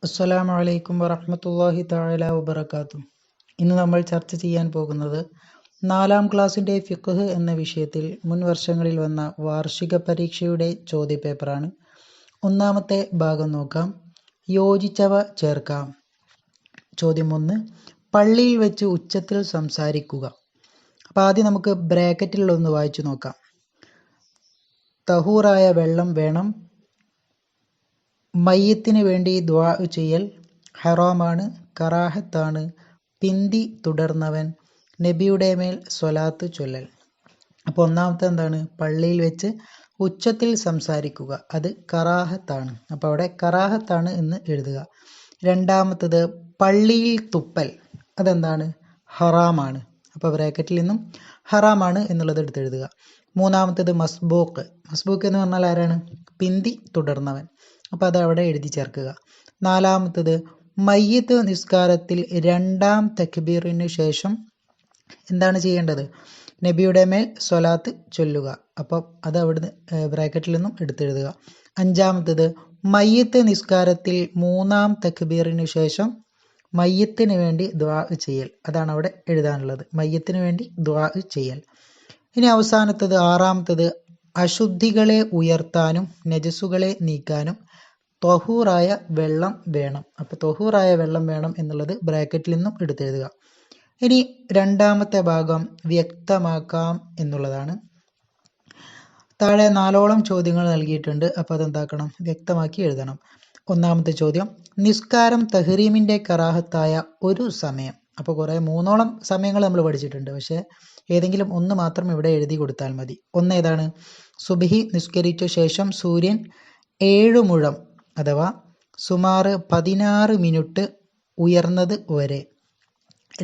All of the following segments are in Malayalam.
അസ്സലാമു അലൈക്കും വറഹ്മത്തുള്ളാഹി തആല വബറകാതുഹു. ഇന്ന് നമ്മൾ ചർച്ച ചെയ്യാൻ പോകുന്നത് 4-ാം ക്ലാസ്സിൻ്റെ ഫിഖ്ഹ് എന്ന വിഷയത്തിൽ മുൻ വർഷങ്ങളിൽ വന്ന വാർഷിക പരീക്ഷയുടെ ചോദ്യപേപ്പറാണ്. ഒന്നാമത്തെ ഭാഗം നോക്കാം. യോജിച്ചവ ചേർക്കാം. ചോദ്യം 1. പള്ളിയിൽ വെച്ച് ഉച്ചത്തിൽ സംസാരിക്കുക. അപ്പോൾ ആദ്യം നമുക്ക് ബ്രാക്കറ്റിലൊന്ന് വായിച്ചു നോക്കാം. തഹൂറായ വെള്ളം വേണം. മയ്യത്തിന് വേണ്ടി ദുആ ചെയ്യൽ ഹറാമാണ്, കറാഹത്താണ്. പിന്തി തുടർന്നവൻ, നബിയുടെ മേൽ സ്വലാത്ത് ചൊല്ലൽ. അപ്പോൾ ഒന്നാമത്തെ എന്താണ്? പള്ളിയിൽ വെച്ച് ഉച്ചത്തിൽ സംസാരിക്കുക, അത് കറാഹത്താണ്. അപ്പോൾ അവിടെ കറാഹത്താണ് എന്ന് എഴുതുക. രണ്ടാമത്തത് പള്ളിയിൽ തുപ്പൽ, അതെന്താണ്? ഹറാമാണ്. അപ്പോൾ ബ്രാക്കറ്റിൽ നിന്നും ഹറാമാണ് എന്നുള്ളത് എടുത്തെഴുതുക. മൂന്നാമത്തത് മസ്ബൂക്ക്. മസ്ബൂക്ക് എന്ന് പറഞ്ഞാൽ ആരാണ്? പിന്തി തുടർന്നവൻ. അപ്പോൾ അത് അവിടെ എഴുതി ചേർക്കുക. നാലാമത്തത് മയ്യിത്ത് നിസ്കാരത്തിൽ 2-ാം തക്ബീറിന് ശേഷം എന്താണ് ചെയ്യേണ്ടത്? നബിയുടെ മേൽ സ്വലാത്ത് ചൊല്ലുക. അപ്പം അത് അവിടുന്ന് ബ്രാക്കറ്റിൽ നിന്നും എടുത്തെഴുതുക. അഞ്ചാമത്തത് മയ്യിത്ത് നിസ്കാരത്തിൽ 3-ാം തക്ബീറിന് ശേഷം മയ്യത്തിന് വേണ്ടി ദുആ ചെയ്യൽ, അതാണ് അവിടെ എഴുതാനുള്ളത്. മയ്യത്തിന് വേണ്ടി ദുആ ചെയ്യൽ. ഇനി അവസാനത്തത് ആറാമത്തത് അശുദ്ധികളെ ഉയർത്താനും നജസുകളെ നീക്കാനും ത്വഹൂറായ വെള്ളം വേണം. അപ്പോൾ ത്വഹൂറായ വെള്ളം വേണം എന്നുള്ളത് ബ്രാക്കറ്റിൽ നിന്നും എടുത്തെഴുതുക. ഇനി രണ്ടാമത്തെ ഭാഗം വ്യക്തമാക്കാം എന്നുള്ളതാണ്. താഴെ 4ഓളം ചോദ്യങ്ങൾ നൽകിയിട്ടുണ്ട്. അപ്പോൾ അതെന്താക്കണം? വ്യക്തമാക്കി എഴുതണം. ഒന്നാമത്തെ ചോദ്യം, നിസ്കാരം തഹ്രീമിൻ്റെ കറാഹത്തായ ഒരു സമയം. അപ്പോൾ കുറേ 3ഓളം സമയങ്ങൾ നമ്മൾ പഠിച്ചിട്ടുണ്ട്, പക്ഷേ ഏതെങ്കിലും ഒന്ന് മാത്രം ഇവിടെ എഴുതി കൊടുത്താൽ മതി. ഒന്ന് ഏതാണ്? സുബ്ഹി നിസ്കരിച്ച ശേഷം സൂര്യൻ 7 മുഴം അഥവാ സുമാർ 16 മിനിറ്റ് ഉയർന്നത് വരെ.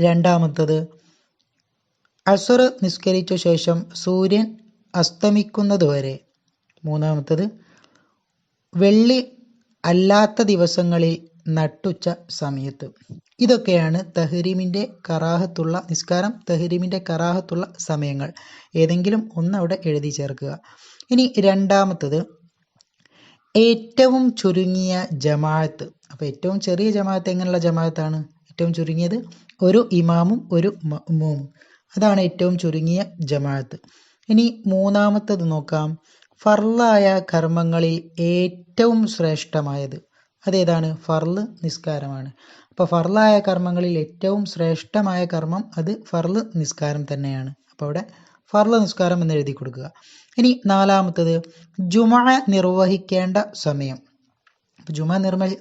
രണ്ടാമത്തത് അസ്ർ നിസ്കരിച്ച ശേഷം സൂര്യൻ അസ്തമിക്കുന്നത് വരെ. മൂന്നാമത്തത് വെള്ളി അല്ലാത്ത ദിവസങ്ങളിൽ നട്ടുച്ച സമയത്ത്. ഇതൊക്കെയാണ് തഹ്രീമിൻ്റെ കറാഹത്തുള്ള നിസ്കാരം, തഹ്രീമിൻ്റെ കറാഹത്തുള്ള സമയങ്ങൾ. ഏതെങ്കിലും ഒന്ന് അവിടെ എഴുതി ചേർക്കുക. ഇനി രണ്ടാമത്തത് ഏറ്റവും ചുരുങ്ങിയ ജമാഅത്ത്. അപ്പോൾ ഏറ്റവും ചെറിയ ജമാഅത്ത് എങ്ങനെയുള്ള ജമാഅത്താണ്? ഏറ്റവും ചുരുങ്ങിയത് ഒരു ഇമാമും ഒരു മഅ്മൂമും, അതാണ് ഏറ്റവും ചുരുങ്ങിയ ജമാഅത്ത്. ഇനി മൂന്നാമത്തത് നോക്കാം. ഫർളായ കർമ്മങ്ങളിൽ ഏറ്റവും ശ്രേഷ്ഠമായത് അതേതാണ്? ഫർള് നിസ്കാരമാണ്. അപ്പോൾ ഫർളായ കർമ്മങ്ങളിൽ ഏറ്റവും ശ്രേഷ്ഠമായ കർമ്മം അത് ഫർള് നിസ്കാരം തന്നെയാണ്. അപ്പോൾ അവിടെ ഫർള് നിസ്കാരം എന്ന് എഴുതി കൊടുക്കുക. ഇനി നാലാമത്തത് ജുമുഅ നിർവഹിക്കേണ്ട സമയം. അപ്പോൾ ജുമുഅ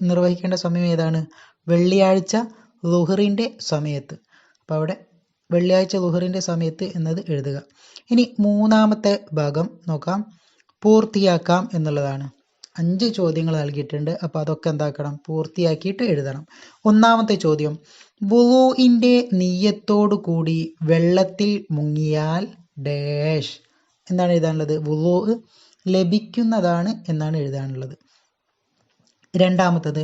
നിർവഹിക്കേണ്ട സമയം ഏതാണ്? വെള്ളിയാഴ്ച ളുഹറിൻ്റെ സമയത്ത്. അപ്പോൾ അവിടെ വെള്ളിയാഴ്ച ളുഹറിൻ്റെ സമയത്ത് എന്നത് എഴുതുക. ഇനി മൂന്നാമത്തെ ഭാഗം നോക്കാം. പൂർത്തിയാക്കാം എന്നുള്ളതാണ്. 5 ചോദ്യങ്ങൾ നൽകിയിട്ടുണ്ട്. അപ്പോൾ അതൊക്കെ എന്താക്കണം? പൂർത്തിയാക്കിയിട്ട് എഴുതണം. ഒന്നാമത്തെ ചോദ്യം, വുളൂഇൻ്റെ നിയ്യത്തോടു കൂടി വെള്ളത്തിൽ മുങ്ങിയാൽ ഡാഷ്. എന്താണ് എഴുതാനുള്ളത്? വുളൂ ലഭിക്കുന്നതാണ് എന്നാണ് എഴുതാനുള്ളത്. രണ്ടാമത്തത്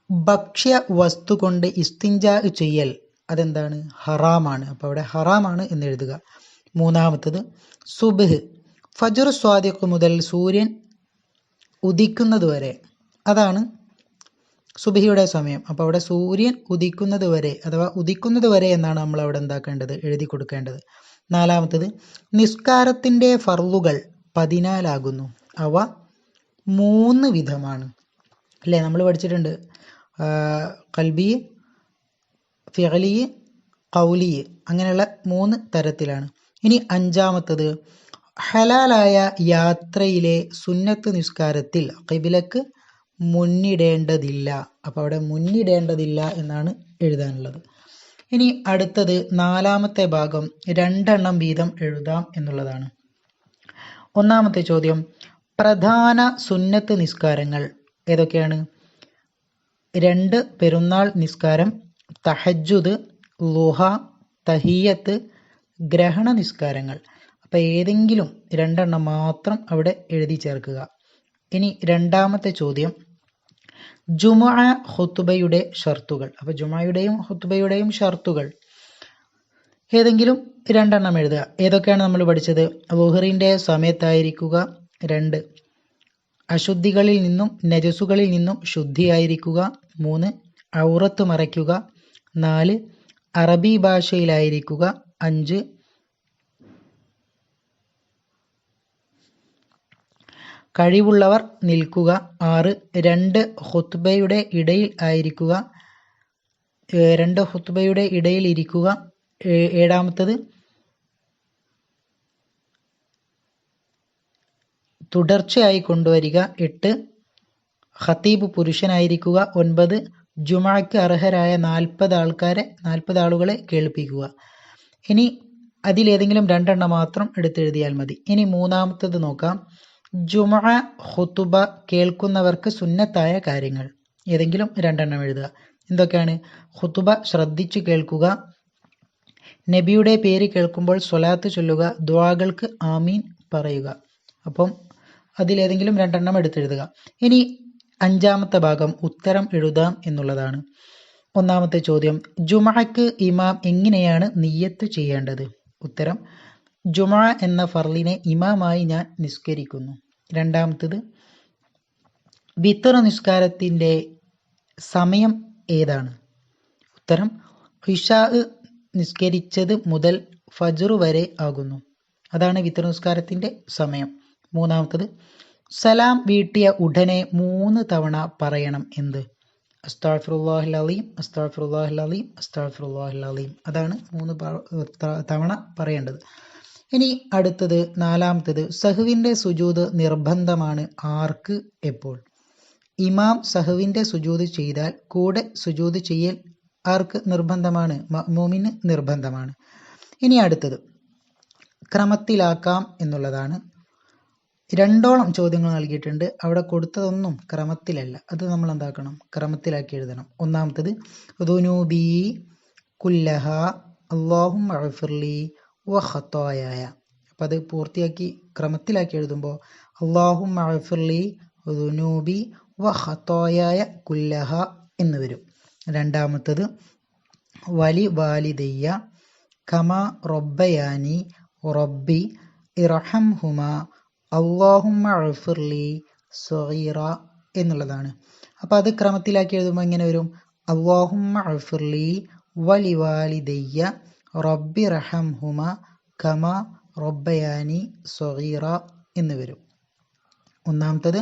ഭക്ഷ്യ വസ്തു കൊണ്ട് ഇസ്തിൻജാ ചെയ്യൽ, അതെന്താണ്? ഹറാമാണ്. അപ്പോൾ അവിടെ ഹറാമാണ് എന്ന് എഴുതുക. മൂന്നാമത്തത് സുബ്ഹ് ഫജ്ർ സ്വാദിഖ് മുതൽ സൂര്യൻ ഉദിക്കുന്നത് വരെ, അതാണ് സുബ്ഹിയുടെ സമയം. അപ്പോൾ അവിടെ സൂര്യൻ ഉദിക്കുന്നത് വരെ അഥവാ ഉദിക്കുന്നത് വരെ എന്നാണ് നമ്മൾ അവിടെ എന്താക്കേണ്ടത്? എഴുതി കൊടുക്കേണ്ടത്. നാലാമത്തത് നിസ്കാരത്തിൻ്റെ ഫർളുകൾ 14 ആകുന്നു. അവ 3 വിധമാണ് അല്ലേ? നമ്മൾ പഠിച്ചിട്ടുണ്ട്. ഖൽബി, ഫിഅലി, ഖൗലി, അങ്ങനെയുള്ള 3 തരത്തിലാണ്. ഇനി അഞ്ചാമത്തത് ഹലാലായ യാത്രയിലെ സുന്നത്ത് നിസ്കാരത്തിൽ ഖിബ്ലക്ക് മുന്നിടേണ്ടതില്ല. അപ്പോൾ അവിടെ മുന്നിടേണ്ടതില്ല എന്നാണ് എഴുതാനുള്ളത്. ഇനി അടുത്തത് 4ാമത്തെ ഭാഗം 2 എണ്ണം വീതം എഴുതാം എന്നുള്ളതാണ്. ഒന്നാമത്തെ ചോദ്യം, പ്രധാന സുന്നത്ത് നിസ്കാരങ്ങൾ ഏതൊക്കെയാണ്? 2 പെരുന്നാൾ നിസ്കാരം, തഹജ്ജുദ്, ളുഹ, തഹിയ്യത്ത്, ഗ്രഹണ നിസ്കാരങ്ങൾ. അപ്പോൾ ഏതെങ്കിലും 2 എണ്ണം മാത്രം അവിടെ എഴുതി ചേർക്കുക. ഇനി രണ്ടാമത്തെ ചോദ്യം, ജുമുഅ ഖുത്ബയുടെ ഷർത്തുകൾ. അപ്പോൾ ജുമുഅയുടെയും ഖുത്ബയുടെയും ഷർത്തുകൾ ഏതെങ്കിലും 2 എണ്ണം എഴുതുക. ഏതൊക്കെയാണ് നമ്മൾ പഠിച്ചത്? ളുഹറിൻ്റെ സമയത്തായിരിക്കുക. 2, അശുദ്ധികളിൽ നിന്നും നജസുകളിൽ നിന്നും ശുദ്ധിയായിരിക്കുക. 3 ഔറത്ത് മറയ്ക്കുക, 4 അറബി ഭാഷയിലായിരിക്കുക, 5 കഴിവുള്ളവർ നിൽക്കുക, 6 രണ്ട് ഖുത്ബയുടെ ഇടയിൽ ആയിരിക്കുക, 2 ഖുത്ബയുടെ ഇടയിൽ ഇരിക്കുക, 7 തുടർച്ചയായി കൊണ്ടുവരിക, 8 ഖതീബ് പുരുഷനായിരിക്കുക, 9 ജുമഅക്ക് അർഹരായ 40 ആളുകളെ കേൾപ്പിക്കുക. ഇനി അതിലേതെങ്കിലും 2 എണ്ണം മാത്രം എടുത്തെഴുതിയാൽ മതി. ഇനി മൂന്നാമത്തത് നോക്കാം. ജുമഅ ഖുതുബ കേൾക്കുന്നവർക്ക് സുന്നത്തായ കാര്യങ്ങൾ. ഏതെങ്കിലും 2 എണ്ണം എഴുതുക. എന്തൊക്കെയാണ്? ഖുതുബ ശ്രദ്ധിച്ചു കേൾക്കുക, നബിയുടെ പേര് കേൾക്കുമ്പോൾ സ്വലാത്ത് ചൊല്ലുക, ദുആകൾക്ക് ആമീൻ പറയുക. അപ്പം അതിലേതെങ്കിലും 2 എണ്ണം എടുത്തെഴുതുക. ഇനി 5ാമത്തെ ഭാഗം ഉത്തരം എഴുതാം എന്നുള്ളതാണ്. ഒന്നാമത്തെ ചോദ്യം, ജുമഅക്ക് ഇമാം എങ്ങനെയാണ് നിയ്യത്ത് ചെയ്യേണ്ടത്? ഉത്തരം, ജുമഅ എന്ന ഫർളിനെ ഇമാമായി ഞാൻ നിസ്കരിക്കുന്നു. രണ്ടാമത്തത്, വിത്ർ നിസ്കാരത്തിൻ്റെ സമയം ഏതാണ്? ഉത്തരം, ഇശാ നിസ്കരിച്ചത് മുതൽ ഫജ്ർ വരെ ആകുന്നു. അതാണ് വിത്ർ നിസ്കാരത്തിൻ്റെ സമയം. മൂന്നാമത്തത്, സലാം വീട്ടിയ ഉടനെ 3 തവണ പറയണം. എന്ത്? അസ്തഗ്ഫിറുല്ലാഹൽ അലീം, അസ്തഗ്ഫിറുല്ലാഹൽ അലീം, അസ്തഗ്ഫിറുല്ലാഹൽ അലീം. അതാണ് 3 തവണ പറയേണ്ടത്. ഇനി അടുത്തത് 4ാമത്തത്, സഹ്വിൻ്റെ സുജൂദ് നിർബന്ധമാണ് ആർക്ക് എപ്പോൾ? ഇമാം സഹ്വിൻ്റെ സുജൂദ് ചെയ്താൽ കൂടെ സുജൂദ് ചെയ്യൽ ആർക്ക് നിർബന്ധമാണ്? മഅ്മൂമിന് നിർബന്ധമാണ്. ഇനി അടുത്തത് ക്രമത്തിലാക്കാം എന്നുള്ളതാണ്. 2ഓളം ചോദ്യങ്ങൾ നൽകിയിട്ടുണ്ട്. അവിടെ കൊടുത്തതൊന്നും ക്രമത്തിലല്ല. അത് നമ്മൾ എന്താക്കണം? ക്രമത്തിലാക്കി എഴുതണം. ഒന്നാമത്തത്, ദുനൂബി കുല്ലഹ അല്ലാഹുമ്മ അഗ്ഫിർലി വ ഖതായായ. അപ്പം അത് പൂർത്തിയാക്കി ക്രമത്തിലാക്കി എഴുതുമ്പോൾ അല്ലാഹുമ്മ അഗ്ഫിർലി ദുനൂബി വ ഖതായായ കുല്ലഹ എന്ന് വരും. രണ്ടാമത്തത്, വലി വാലിദയ്യ കമാ റബ്ബയാനി റബ്ബി ഇർഹംഹുമ അല്ലാഹുമ്മ അഗ്ഫിർലി സഗീറ എന്നുള്ളതാണ്. അപ്പോൾ അത് ക്രമത്തിലാക്കി എഴുതുമ്പോൾ എങ്ങനെ വരും? അല്ലാഹുമ്മ അഗ്ഫിർലി വലി വാലിദയ്യ റബ്ബി ഇർഹംഹുമ കമാ റബ്ബയാനി സഗീറ എന്ന് വരും. ഒന്നാമത്തത്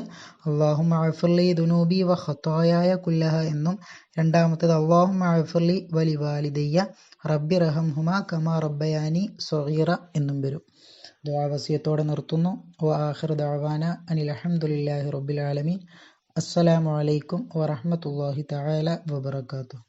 അല്ലാഹുമ്മ അഗ്ഫിർലി ദുനൂബി വ ഖതായായ കുല്ലഹ എന്നും, രണ്ടാമത്തത് അല്ലാഹുമ്മ അഗ്ഫിർലി വലി വാലിദയ്യ റബ്ബി ഇർഹംഹുമ കമാ റബ്ബയാനി സഗീറ എന്നും വരും. ദുആ വസിയത്തോടെ നിർത്തുന്നു. വ ആഖിറു ദഅവാന അനിൽ ഹംദുലില്ലാഹി റബ്ബിൽ ആലമീൻ. അസ്സലാമു അലൈക്കും വറഹ്മത്തുള്ളാഹി തആല വബറകാതുഹു.